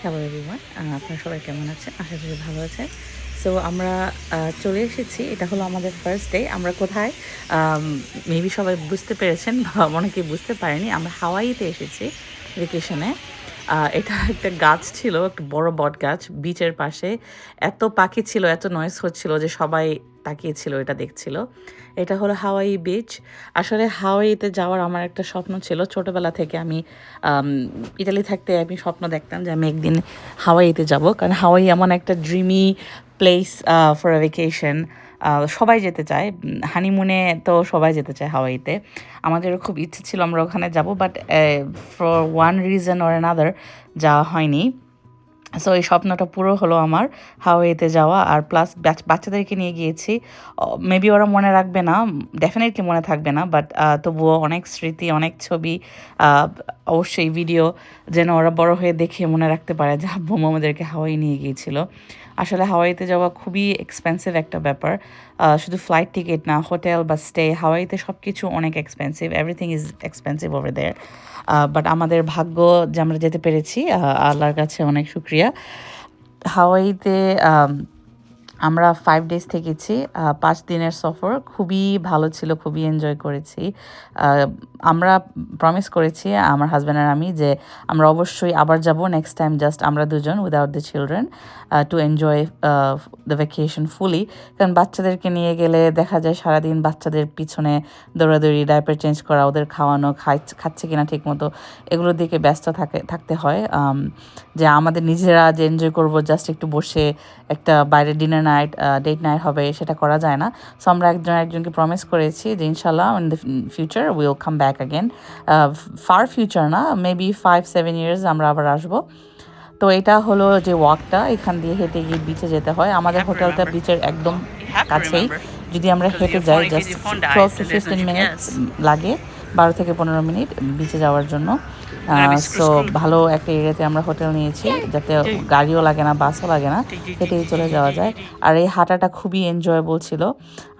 Hello everyone, আপনারা সবাই কেমন আছেন? আশা করি ভালো আছেন। সো আমরা চলে এসেছি। এটা হলো আমাদের ফার্স্ট ডে। আমরা কোথায় মেবি সবাই বুঝতে পেরেছেন বা অনেকেই বুঝতে পারেনি। আমরা হাওয়াইতে এসেছি ভ্যাকেশনে। এটা একটা গাছ ছিল, একটা বড় বটগাছ বিচের পাশে। এত পাখি ছিল, এত নয়েজ হচ্ছিল যে সবাই তাকিয়েছিল, এটা দেখছিল। এটা হলো হাওয়াই বিচ। আসলে হাওয়াইতে যাওয়ার আমার একটা স্বপ্ন ছিল ছোটবেলা থেকে। আমি আম ইতালি থাকতে আমি স্বপ্ন দেখতাম যে আমি একদিন হাওয়াইতে যাব, কারণ হাওয়াই এমন একটা dreamy place for a vacation. সবাই যেতে চায় হানিমুনে, তো সবাই যেতে চায় হাওয়াইতে। আমাদেরও খুব ইচ্ছে ছিল আমরা ওখানে যাব, but for one reason or another যাওয়া হয়নি। সো এই স্বপ্নটা পুরো হলো আমার, হাওয়াইতে যাওয়া। আর প্লাস বাচ্চাদেরকে নিয়ে গিয়েছি। মেবি ওরা মনে রাখবে না, ডেফিনেটলি মনে থাকবে না, বাট তবুও অনেক স্মৃতি, অনেক ছবি, আহ, অবশ্যই ভিডিও যেন ওরা বড় হয়ে দেখে মনে রাখতে পারে যে আব্বু আম্মু আমাদেরকে হাওয়াই নিয়ে গিয়েছিল। আসলে হাওয়াইতে যাওয়া খুবই এক্সপেন্সিভ একটা ব্যাপার। শুধু ফ্লাইট টিকিট না, হোটেল বা স্টে, হাওয়াইতে সব কিছু অনেক expensive, everything is expensive over there. But আমাদের ভাগ্য যে আমরা যেতে পেরেছি, আল্লাহর কাছে অনেক শুক্রিয়া। হাওয়াইতে আমরা 5 ডেজ থেকেছি। 5 দিনের সফর খুবই ভালো ছিল, খুবই এনজয় করেছি। আমরা প্রমিস করেছি, আমার হাজব্যান্ড আর আমি, যে আমরা অবশ্যই আবার যাব নেক্সট টাইম, জাস্ট আমরা দুজন without the children, to enjoy the vacation fully. কারণ বাচ্চাদেরকে নিয়ে গেলে দেখা যায় সারাদিন বাচ্চাদের পিছনে দৌড়াদৌড়ি, ডাইপার চেঞ্জ করা, ওদের খাওয়ানো, খাচ্ছে কিনা ঠিক মতো, এগুলোর দিকে ব্যস্ত থাকতে হয়। যে আমাদের নিজেরা যে এনজয় করবো, জাস্ট একটু বসে একটা বাইরে ডিনার নাইট, ডেট নাইট হবে, সেটা করা যায় না। সো আমরা একজনকে প্রমিস করেছি যে ইনশাল্লাহ in the future will come back again. Far future না, মেবি 5-7 ইয়ার্স আমরা আবার আসবো। তো এটা হলো যে ওয়াকটা, এখান দিয়ে হেঁটে গিয়ে বিচে যেতে হয়। আমাদের হোটেলটা বিচের একদম কাছেই। যদি আমরা হেঁটে যাই, জাস্ট 12 to 15 মিনিটস লাগে, 12 থেকে 15 মিনিট বিচে যাওয়ার জন্য। সো ভালো একটা এরিয়াতে আমরা হোটেল নিয়েছি, যাতে গাড়িও লাগে না, বাসও লাগে না, হেঁটেই চলে যাওয়া যায়। আর এই হাঁটাটা খুবই এনজয়েবল ছিল।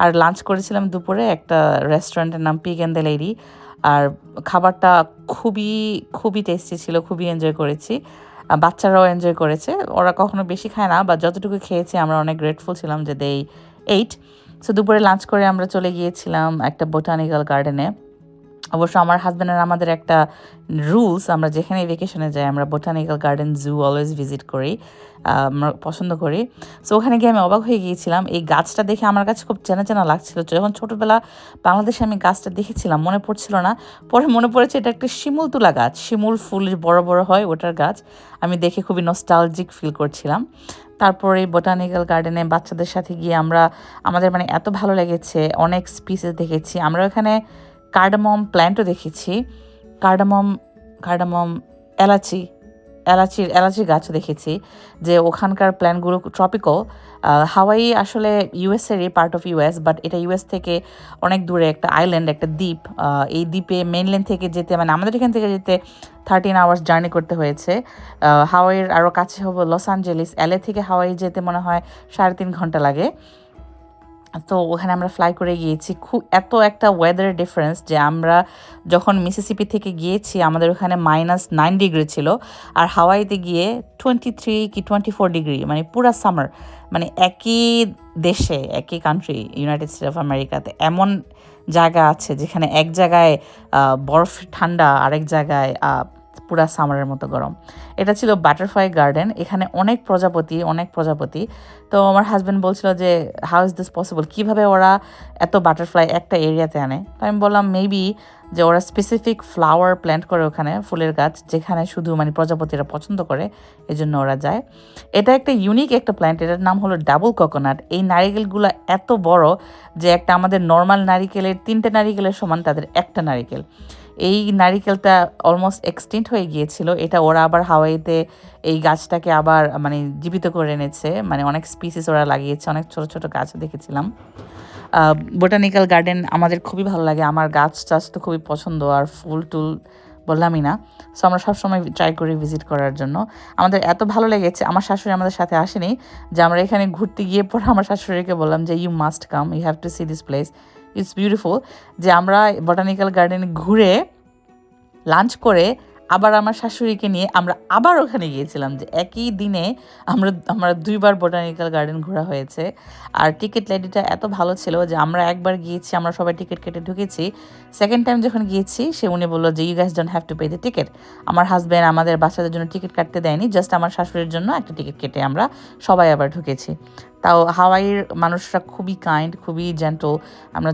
আর লাঞ্চ করেছিলাম দুপুরে একটা রেস্টুরেন্টের নাম পিগ অ্যান্ড দ্য লেডি। আর খাবারটা খুবই খুবই টেস্টি ছিল, খুবই এনজয় করেছি। বাচ্চারাও এনজয় করেছে, ওরা কখনো বেশি খায় না, বা যতটুকু খেয়েছি আমরা অনেক গ্রেটফুল ছিলাম যে দে এইট। সো দুপুরে লাঞ্চ করে আমরা চলে গিয়েছিলাম একটা বোটানিক্যাল গার্ডেনে। অবশ্য আমার হাজব্যান্ড আর আমাদের একটা রুলস, আমরা যেখানে ভেকেশনে যাই আমরা বোটানিক্যাল গার্ডেন, জু অলওয়েজ ভিজিট করি, আমরা পছন্দ করি। সো ওখানে গিয়ে আমি অবাক হয়ে গিয়েছিলাম, এই গাছটা দেখে আমার কাছে খুব চেনা চেনা লাগছিল। যখন ছোটোবেলা বাংলাদেশে আমি গাছটা দেখেছিলাম, মনে পড়ছিল না, পরে মনে পড়েছে এটা একটা শিমুল তুলা গাছ, শিমুল ফুল বড় বড় হয় ওটার গাছ। আমি দেখে খুবই নস্টালজিক ফিল করছিলাম। তারপরে বোটানিক্যাল গার্ডেনে বাচ্চাদের সাথে গিয়ে আমাদের মানে এত ভালো লেগেছে, অনেক স্পিসিস দেখেছি আমরা ওখানে। কার্ডামম প্ল্যান্টও দেখেছি, কার্ডামম কার্ডামম এলাচি, এলাচির গাছও দেখেছি। যে ওখানকার প্ল্যান্টগুলো ট্রপিক্যাল। হাওয়াই আসলে ইউএসেরই পার্ট অফ ইউএস, বাট এটা ইউএস থেকে অনেক দূরে একটা আইল্যান্ড, একটা দ্বীপ। এই দ্বীপে মেইনল্যান্ড থেকে যেতে, মানে আমাদের এখান থেকে যেতে 13 আওয়ার্স জার্নি করতে হয়েছে। হাওয়াইয়ের আরও কাছে হবো লস অ্যাঞ্জেলিস, এলএ থেকে হাওয়াই যেতে মনে হয় 3.5 ঘন্টা লাগে। তো ওখানে আমরা ফ্লাই করে গিয়েছি। এত একটা ওয়েদারের ডিফারেন্স যে আমরা যখন মিসিসিপি থেকে গিয়েছি আমাদের ওখানে -9 ডিগ্রি ছিল, আর হাওয়াইতে গিয়ে 23 কি 24 ডিগ্রি, মানে পুরা সামার। মানে একই দেশে, একই কান্ট্রি, ইউনাইটেড স্টেটস অফ আমেরিকাতে এমন জায়গা আছে যেখানে এক জায়গায় বরফ ঠান্ডা, আরেক জায়গায় পুরা সামারের মতো গরম। এটা ছিল বাটারফ্লাই গার্ডেন, এখানে অনেক প্রজাপতি। তো আমার হাজব্যান্ড বলছিল যে হাউ ইজ দিস পসিবল, কীভাবে ওরা এত বাটারফ্লাই একটা এরিয়াতে আনে। তো আমি বললাম মেবি যে ওরা স্পেসিফিক ফ্লাওয়ার প্ল্যান্ট করে ওখানে, ফুলের গাছ, যেখানে শুধু মানে প্রজাপতিরা পছন্দ করে, এই জন্য ওরা যায়। এটা একটা ইউনিক একটা প্ল্যান্ট, এটার নাম হলো ডাবল কোকোনাট। এই নারিকেলগুলো এত বড় যে একটা আমাদের নর্মাল নারিকেলের 3টে নারিকেলের সমান তাদের একটা নারিকেল। এই নারিকেলটা অলমোস্ট এক্সটিংক্ট হয়ে গিয়েছিল, এটা ওরা আবার হাওয়াইতে এই গাছটাকে আবার মানে জীবিত করে এনেছে, মানে অনেক স্পিসিস ওরা লাগিয়েছে, অনেক ছোট ছোট গাছও দেখেছিলাম। বোটানিক্যাল গার্ডেন আমাদের খুবই ভালো লাগে, আমার গাছ টাছ তো খুবই পছন্দ, আর ফুল টুল বললামই না। সো আমরা সবসময় ট্রাই করি ভিজিট করার জন্য। আমাদের এত ভালো লেগেছে, আমার শাশুড়ি আমাদের সাথে আসেনি, যে আমরা এখানে ঘুরতে গিয়ে পরে আমার শাশুড়িকে বললাম যে you must come, you have to see this place, it's beautiful. যে আমরা বোটানিক্যাল গার্ডেনে ঘুরে লাঞ্চ করে আবার আমার শাশুড়িকে নিয়ে আমরা আবার ওখানে গিয়েছিলাম, যে একই দিনে আমরা 2বার বোটানিক্যাল গার্ডেন ঘোরা হয়েছে। আর টিকিট লেডিটা এত ভালো ছিল যে আমরা একবার গিয়েছি, আমরা সবাই টিকিট কেটে ঢুকেছি। সেকেন্ড টাইম যখন গিয়েছি উনি বললো যে you guys don't have to pay the ticket. আমার হাজব্যান্ড আমাদের বাচ্চাদের জন্য টিকিট কাটতে দেয়নি, জাস্ট আমার শাশুড়ির জন্য একটা টিকিট কেটে আমরা সবাই আবার ঢুকেছি। তাও হাওয়াইয়ের মানুষরা খুবই কাইন্ড, খুবই জেন্টল। আমরা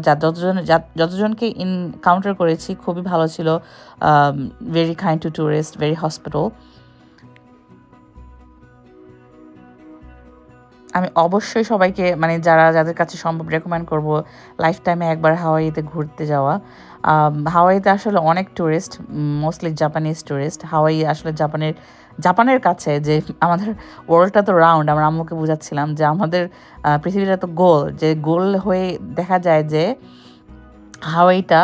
যতজনকে ইনকাউন্টার করেছি খুবই ভালো ছিল, very kind to tourist, very hospital. আমি অবশ্যই সবাইকে মানে যাদের কাছে সম্ভব রেকমেন্ড করব লাইফ টাইমে একবার হাওয়াইতে ঘুরতে যাওয়া। হাওয়াইতে আসলে অনেক ট্যুরিস্ট, মোস্টলি জাপানিজ ট্যুরিস্ট। হাওয়াই আসলে জাপানের কাছে, যে আমাদের ওয়ার্ল্ডটা তো রাউন্ড। আমরা আম্মুকে বুঝাচ্ছিলাম যে আমাদের পৃথিবীটা তো গোল, যে গোল হয়ে দেখা যায় যে হাওয়াইটা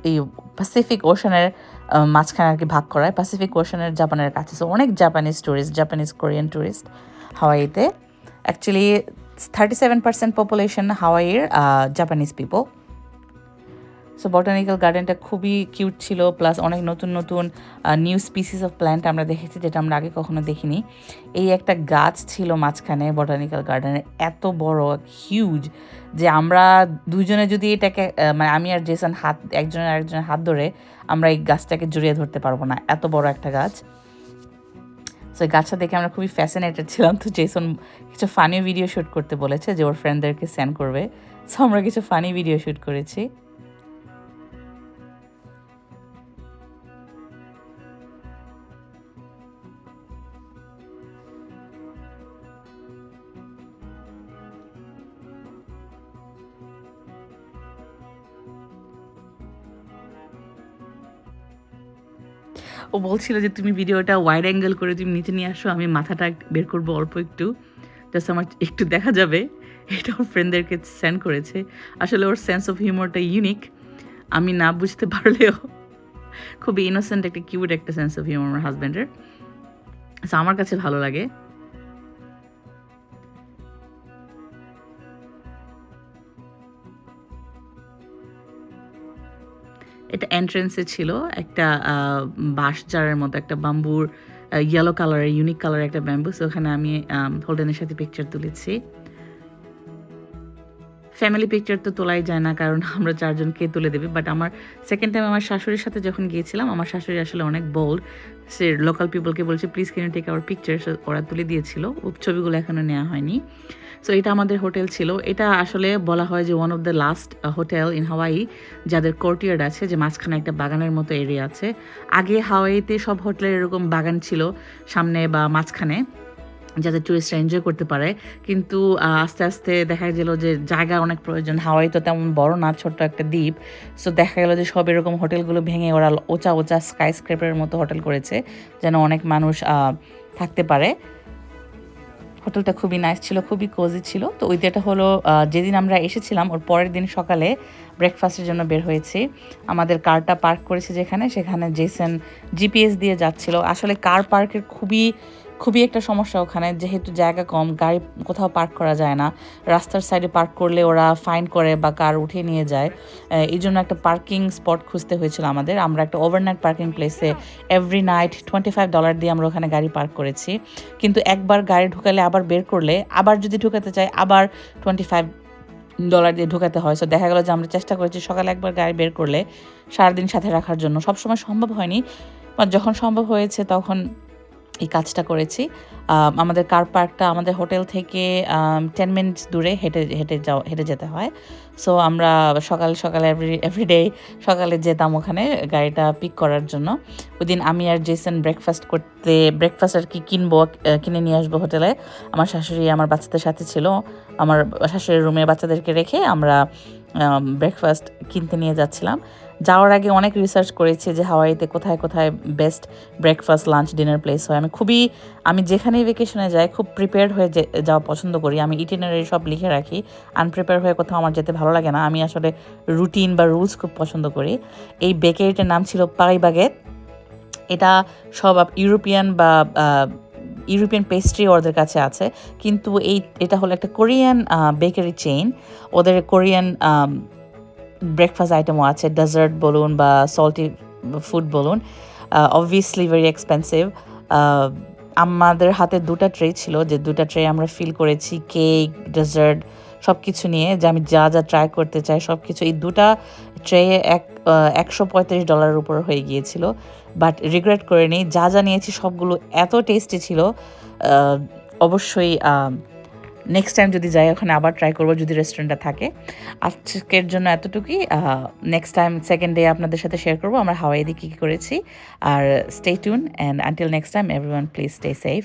এই প্যাসিফিক ওশানের মাঝখানে আর কি ভাগ করায়, প্যাসিফিক ওশানের জাপানের কাছে। সো অনেক Japanese tourist, Japanese Korean tourist হাওয়াইতে। অ্যাকচুয়ালি 37% পপুলেশন হাওয়াইয়ের জাপানিজ পিপল। সো বটানিক্যাল গার্ডেনটা খুবই কিউট ছিল, প্লাস অনেক নতুন নতুন নিউ স্পিসিস অফ প্ল্যান্ট আমরা দেখেছি, যেটা আমরা আগে কখনো দেখিনি। এই একটা গাছ ছিল মাঝখানে বটানিক্যাল গার্ডেনে, এত বড়, হিউজ, যে আমরা দুজনে যদি এটাকে মানে আমি আর জেসন একজনের হাত ধরে আমরা এই গাছটাকে জড়িয়ে ধরতে পারবো না, এত বড় একটা গাছ। সো এই গাছটা দেখে আমরা খুবই ফ্যাসিনেটেড ছিলাম। তো জেসন কিছু ফানি ভিডিও শ্যুট করতে বলেছে, যে ওর ফ্রেন্ডদেরকে সেন্ড করবে। সো আমরা কিছু ফানি ভিডিও শ্যুট করেছি। ও বলছিল যে তুমি ভিডিওটা ওয়াইড অ্যাঙ্গেল করে তুমি নিচে নিয়ে আসো, আমি মাথাটা বের করবো অল্প একটু, জাস্ট আমার একটু দেখা যাবে। এটা ওর ফ্রেন্ডদেরকে সেন্ড করেছে। আসলে ওর সেন্স অফ হিউমারটা ইউনিক, আমি না বুঝতে পারলেও খুবই ইনোসেন্ট, একটা কিউট একটা সেন্স অফ হিউমার আমার হাজব্যান্ডের। আমার কাছে ভালো লাগে। এটা এন্ট্রেন্সে ছিল একটা বাঁশ জারের মতো, একটা বাম্বুর ইয়েলো কালারের, ইউনিক কালারের একটা ব্যাম্বু। সো ওখানে আমি হোল্ডেনের সাথে পিকচার তুলেছি। ফ্যামিলি পিকচার তো তোলাই যায় না, কারণ আমরা 4জনকে তুলে দেবে। বাট আমার সেকেন্ড টাইম আমার শাশুড়ির সাথে যখন গিয়েছিলাম, আমার শাশুড়ি আসলে অনেক বোল্ড, সে লোকাল পিপলকে বলছে please can you take our picture, ওরা তুলে দিয়েছিল। ছবিগুলো এখনও নেওয়া হয়নি। সো এটা আমাদের হোটেল ছিল। এটা আসলে বলা হয় যে one of the last hotel in Hawaii যাদের কোর্টিয়ার্ড আছে, যে মাঝখানে একটা বাগানের মতো এরিয়া আছে। আগে হাওয়াইতে সব হোটেলের এরকম বাগান ছিল সামনে বা মাঝখানে, যাতে টুরিস্টরা এনজয় করতে পারে। কিন্তু আস্তে আস্তে দেখা গেল যে জায়গা অনেক প্রয়োজন, হাওয়াই তো তেমন বড় না, ছোট্ট একটা দ্বীপ। সো দেখা গেল যে সব এরকম হোটেলগুলো ভেঙে ওরা ওচা স্কাই স্ক্রেপারের মতো হোটেল করেছে, যেন অনেক মানুষ থাকতে পারে। হোটেলটা খুবই নাইস ছিল, খুবই কোজি ছিল। তো ওই দিনটা হলো যেদিন আমরা এসেছিলাম ওর পরের দিন সকালে ব্রেকফাস্টের জন্য বের হয়েছি। আমাদের কারটা পার্ক করেছে সেখানে জেসন জিপিএস দিয়ে যাচ্ছিল। আসলে কার পার্কের খুবই একটা সমস্যা ওখানে, যেহেতু জায়গা কম, গাড়ি কোথাও পার্ক করা যায় না। রাস্তার সাইডে পার্ক করলে ওরা ফাইন করে বা কার উঠিয়ে নিয়ে যায়। এই জন্য একটা পার্কিং স্পট খুঁজতে হয়েছিল আমাদের। আমরা একটা ওভারনাইট পার্কিং প্লেসে এভরি নাইট $25 দিয়ে আমরা ওখানে গাড়ি পার্ক করেছি। কিন্তু একবার গাড়ি ঢুকালে আবার বের করলে, আবার যদি ঢুকাতে চাই আবার $25 দিয়ে ঢুকাতে হয়। সো দেখা গেলো যে আমরা চেষ্টা করেছি সকালে একবার গাড়ি বের করলে সারাদিন সাথে রাখার জন্য। সবসময় সম্ভব হয়নি, বা যখন সম্ভব হয়েছে তখন এই কাজটা করেছি। আমাদের কার পার্কটা আমাদের হোটেল থেকে 10 মিনিটস দূরে হেঁটে যেতে হয়। সো আমরা সকালে এভরিডে সকালে যেতাম ওখানে গাড়িটা পিক করার জন্য। ওই দিন আমি আর জেসন ব্রেকফাস্ট আর কি কিনে নিয়ে আসবো হোটেলে। আমার শাশুড়ি আমার বাচ্চাদের সাথে ছিল। আমার শাশুড়ির রুমে বাচ্চাদেরকে রেখে আমরা ব্রেকফাস্ট কিনতে নিয়ে যাচ্ছিলাম। যাওয়ার আগে অনেক রিসার্চ করেছি যে হাওয়াইতে কোথায় কোথায় best breakfast, lunch, dinner place হয়। আমি যেখানেই ভেকেশনে যাই খুব প্রিপেয়ার্ড হয়ে যাওয়া পছন্দ করি। আমি ইটিনারি সব লিখে রাখি। আনপ্রিপেয়ার হয়ে কোথাও আমার যেতে ভালো লাগে না। আমি আসলে রুটিন বা রুলস খুব পছন্দ করি। এই বেকারিটার নাম ছিল পাই বাগেট। এটা সব ইউরোপিয়ান পেস্ট্রি ওদের কাছে আছে, কিন্তু এটা হলো একটা কোরিয়ান বেকারি চেইন। ওদের কোরিয়ান ব্রেকফাস্ট আইটেমও আছে, ডেজার্ট বলুন বা সল্টি ফুড বলুন। Obviously very expensive. আমাদের হাতে 2টা ট্রে ছিল, যে 2টা ট্রে আমরা ফিল করেছি কেক, ডেজার্ট সব কিছু নিয়ে, যে আমি যা যা ট্রাই করতে চাই সব কিছু। এই 2টা ট্রে $135 উপর হয়ে গিয়েছিল, বাট রিগ্রেট করে নিই। যা যা নিয়েছি সবগুলো এত টেস্টি ছিল। অবশ্যই নেক্সট টাইম যদি যাই ওখানে আবার ট্রাই করবো, যদি রেস্টুরেন্টটা থাকে। আজকের জন্য এতটুকুই। নেক্সট টাইম সেকেন্ড ডে আপনাদের সাথে শেয়ার করবো আমরা হাওয়াইতে কী কী করেছি। আর stay tune, and until next time everyone please stay safe.